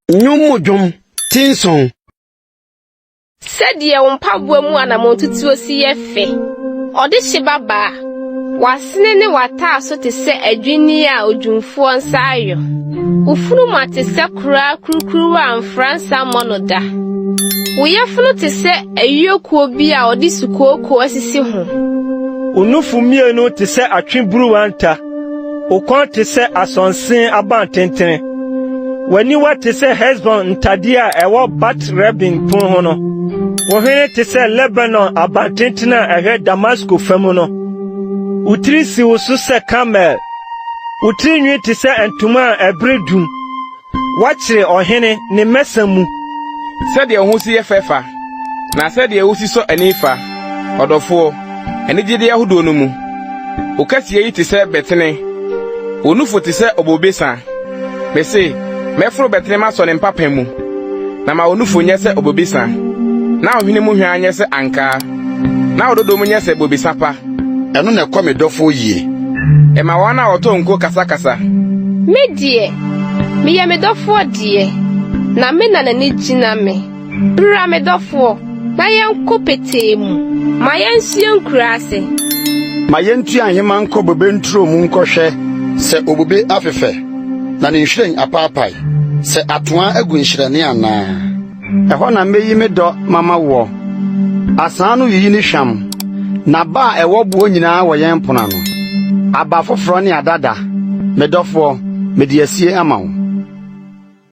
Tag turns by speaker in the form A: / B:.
A: Nyumujum tinson.
B: Said ye mpaboa mu anamontutuo si ye fe. Ode hye baba. Wasene ne wata so te se adwini a odwumfo nsa ayo. Ufunu ma te se kura kurukuru wa amfransa monoda. Uyefunu te se ayokuo bi a ode sukooko asisi ho.
C: Unufu mienu te se atwinburu wanta. Ukon te se asonsen abantenten. Wani wa te se husband ntadia ewo bat rebin pon ho no. Wohene te se Lebanon abantenten a ehe Damascus famu no. Utiri si usu se camel. Utiri nwi te se entuma ebredum. Wachire ohene ne mesamu.
D: Said ye ho si ye fefa. Na said ye usi so anifa. Odofo. Eni gide ye hudo no mu. Okasiye yi te se betene. Onufu te se obobesa. Bese mefro betene ma so ne mpapem mu. Na ma onufu nye se obobesa. Na ohene mu hwan nye se anka. Na ododo mu nye se obobesa pa.
A: Eno na kwa me dofo yie.
D: E ma wana oto nko kasa.
B: Me die. Me ye me dofo die. Na me na nani gina me. Bra me dofo. Na ye nko petemu. Ma ye nsie nkurase.
A: Ma ye ntu ahema nko bobe nturo mu nkohwe se obobe afefe. Na ne nhwiren apaapai. Se atoa agu nhwirane ana.
E: Eho na meyi me do mama wo. Asan no yiyi ni hwam. Na ba ewo buo nyina wo yen pona no. Aba foforo ne adada. Medofo mediasie ama wo.